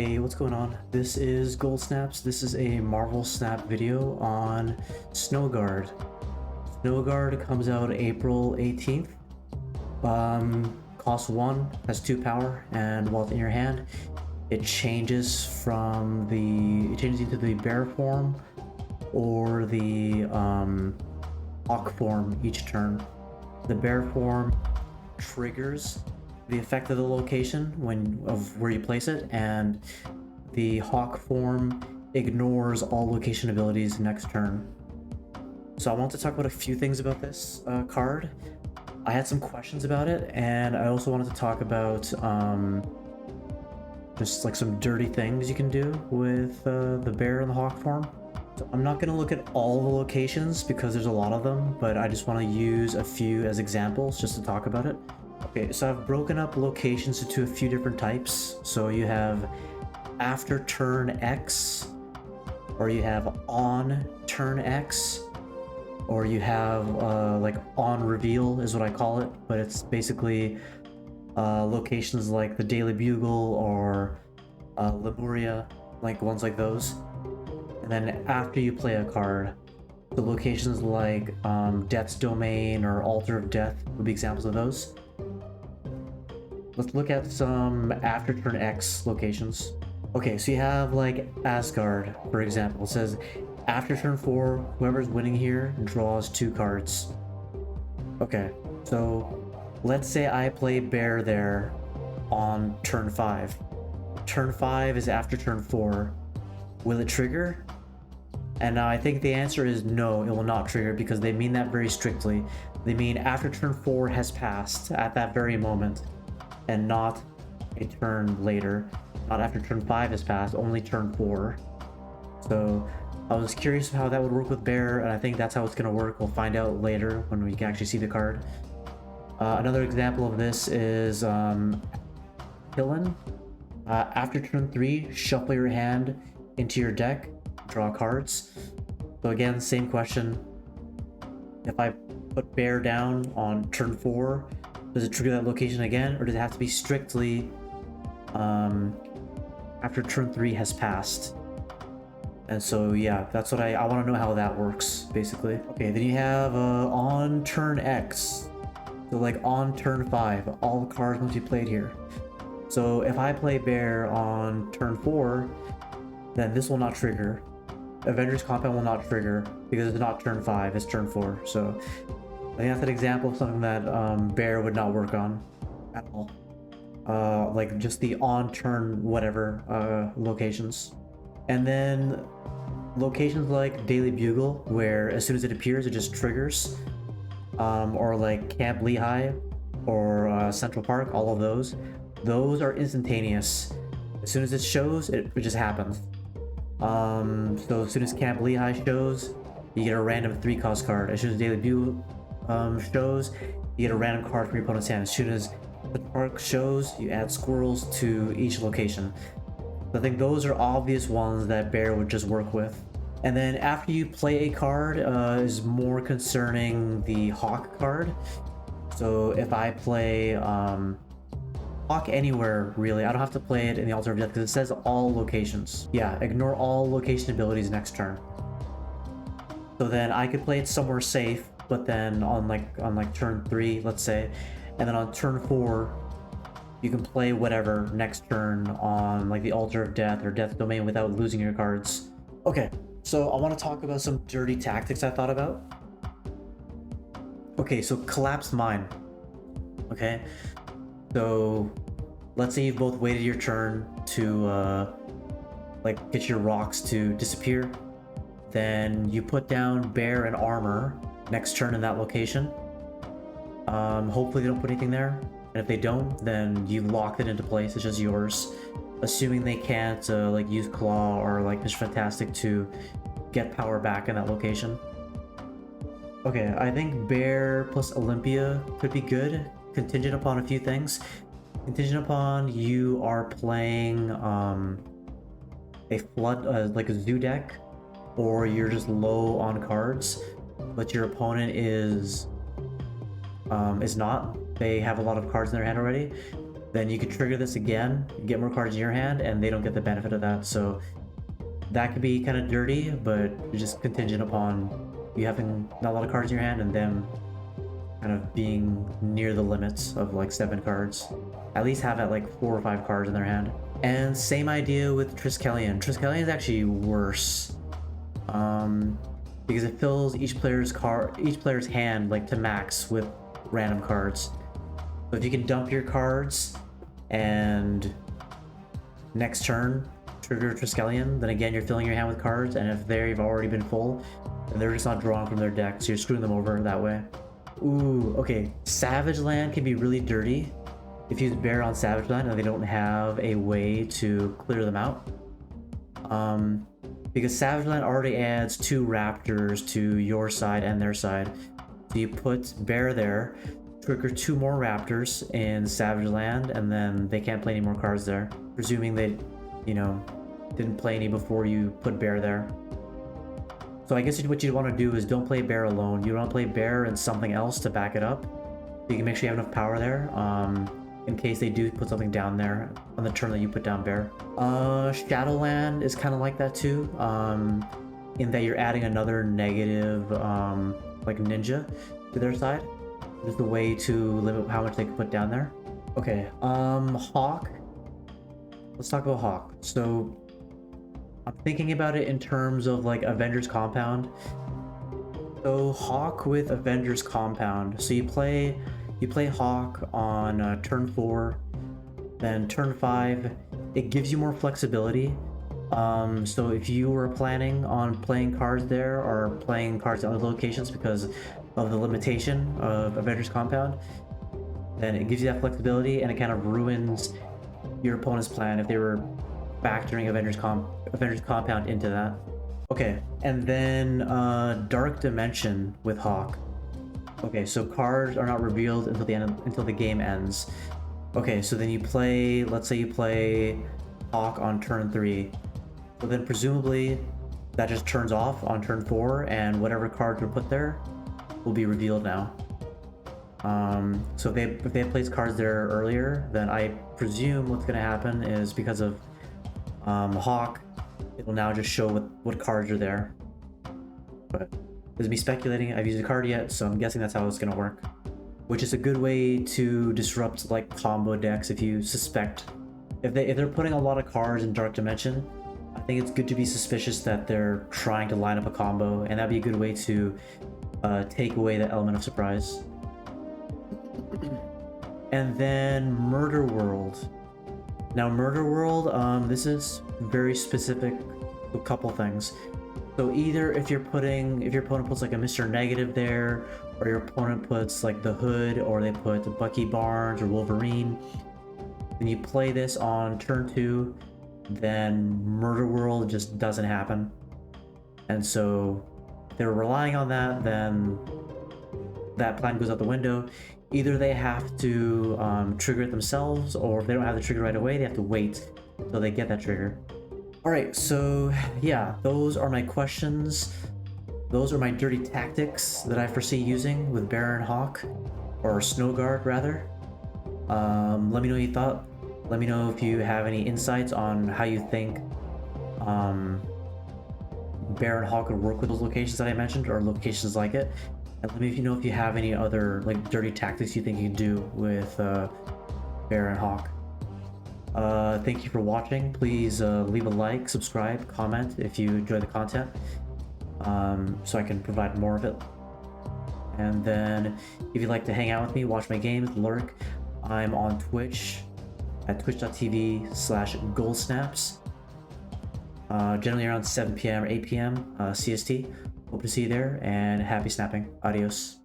Hey, what's going on? This is Gold Snaps. This is a Marvel Snap video on Snowguard. Snowguard comes out April 18th. Costs 1, has 2 power, and while it's in your hand, it changes into the bear form or the hawk form each turn. The bear form triggers the effect of the location of where you place it, and the hawk form ignores all location abilities next turn. So I want to talk about a few things about this card. I had some questions about it, and I also wanted to talk about just like some dirty things you can do with the bear and the hawk form. So I'm not going to look at all the locations because there's a lot of them, but I just want to use a few as examples just to talk about it. Okay, so I've broken up locations into a few different types. So you have after turn X, or you have on turn X, or you have like on reveal is what I call it, but it's basically locations like the Daily Bugle or Lemuria, like ones like those. And then after you play a card, the locations like Death's Domain or Altar of Death would be examples of those. Let's look at some after turn X locations. Okay, so you have like Asgard, for example. It says after turn 4, whoever's winning here draws 2 cards. Okay, so let's say I play bear there on turn 5. Turn 5 is after turn 4. Will it trigger? And now I think the answer is no, it will not trigger, because they mean that very strictly. They mean after turn 4 has passed at that very moment, and not a turn later. Not after turn 5 has passed, only turn 4. So I was curious how that would work with bear, and I think that's how it's going to work. We'll find out later when we can actually see the card. Another example of this is Killen. After turn 3, shuffle your hand into your deck, draw cards. So again, same question. If I put bear down on turn 4, does it trigger that location again, or does it have to be strictly after turn 3 has passed? And so yeah, that's what I want to know how that works, basically. Okay, then you have on turn X. So like on turn 5, all cards must be played here. So if I play bear on turn 4, then this will not trigger. Avengers Compound will not trigger because it's not turn 5, it's turn 4. So I think that's an example of something that bear would not work on at all. Like just the on turn whatever locations. And then locations like Daily Bugle, where as soon as it appears it just triggers. Or like Camp Lehigh or Central Park, all of those. Those are instantaneous. As soon as it shows, it just happens. So as soon as Camp Lehigh shows, you get a random 3-cost card. As soon as Daily Bugle shows, you get a random card from your opponent's hand. As soon as the park shows, you add squirrels to each location. So I think those are obvious ones that bear would just work with. And then after you play a card is more concerning the hawk card. So if I play hawk anywhere, really, I don't have to play it in the Altar of Death because it says all locations. Yeah, ignore all location abilities next turn. So then I could play it somewhere safe, but then on like turn 3, let's say, and then on turn 4, you can play whatever next turn on like the Altar of Death or Death Domain without losing your cards. Okay, so I want to talk about some dirty tactics I thought about. Okay, so collapse mine. Okay, so let's say you've both waited your turn to like get your rocks to disappear. Then you put down bear and armor next turn in that location. Hopefully they don't put anything there. And if they don't, then you lock it into place. It's just yours. Assuming they can't like use claw or like Mr. Fantastic to get power back in that location. Okay, I think bear plus Olympia could be good, contingent upon a few things. Contingent upon you are playing a flood like a zoo deck, or you're just low on cards, but your opponent is not. They have a lot of cards in their hand already. then you could trigger this again, get more cards in your hand, and they don't get the benefit of that. So that could be kind of dirty, but just contingent upon you having not a lot of cards in your hand and them kind of being near the limits of like 7 cards. At least have at like 4 or 5 cards in their hand. And same idea with Triskelion. Triskelion is actually worse, because it fills each player's hand like to max with random cards. So if you can dump your cards and next turn trigger Triskelion, then again you're filling your hand with cards, and if they've already been full, then they're just not drawing from their deck, so you're screwing them over that way. Ooh, okay. Savage Land can be really dirty if you use Bear on Savage Land and they don't have a way to clear them out. Because Savage Land already adds 2 raptors to your side and their side. So you put Bear there, trigger 2 more raptors in Savage Land, and then they can't play any more cards there. Presuming they, you know, didn't play any before you put Bear there. So I guess what you want to do is don't play Bear alone. You want to play Bear and something else to back it up. So you can make sure you have enough power there, in case they do put something down there on the turn that you put down Bear. Shadowland is kind of like that too, in that you're adding another negative, like ninja to their side. There's a way to limit how much they can put down there. Okay, Hawk. Let's talk about Hawk. So I'm thinking about it in terms of like Avengers Compound. So Hawk with Avengers Compound. So you play Hawk on turn 4, then turn 5. It gives you more flexibility. So if you were planning on playing cards there or playing cards at other locations because of the limitation of Avengers Compound, then it gives you that flexibility, and it kind of ruins your opponent's plan if they were factoring Avengers Compound into that. Okay, and then Dark Dimension with Hawk. Okay, so cards are not revealed until the game ends. Okay, so then you play, let's say you play Hawk on turn 3. So then presumably that just turns off on turn 4, and whatever cards were put there will be revealed now. So if they had placed cards there earlier, then I presume what's going to happen is because of Hawk, it will now just show what cards are there. But this is me speculating. I've used a card yet, so I'm guessing that's how it's going to work. Which is a good way to disrupt like combo decks if you suspect. If they're putting a lot of cards in Dark Dimension, I think it's good to be suspicious that they're trying to line up a combo, and that'd be a good way to take away the element of surprise. And then Murder World. Now Murder World, this is very specific to a couple things. So either if your opponent puts like a Mr. Negative there, or your opponent puts like the Hood, or they put Bucky Barnes or Wolverine, then you play this on turn 2, then Murder World just doesn't happen. And so if they're relying on that, then that plan goes out the window. Either they have to trigger it themselves, or if they don't have the trigger right away, they have to wait until they get that trigger. Alright, so yeah, those are my questions. Those are my dirty tactics that I foresee using with Baron Hawk, or Snowguard rather. Let me know what you thought. Let me know if you have any insights on how you think Baron Hawk would work with those locations that I mentioned, or locations like it. And let me know if you have any other like dirty tactics you think you can do with Baron Hawk. Thank you for watching. Please leave a like, subscribe, comment if you enjoy the content, so I can provide more of it. And then if you'd like to hang out with me, watch my games, lurk, I'm on Twitch at twitch.tv/goldsnaps, generally around 7 p.m. or 8 p.m. CST. Hope to see you there, and happy snapping. Adios.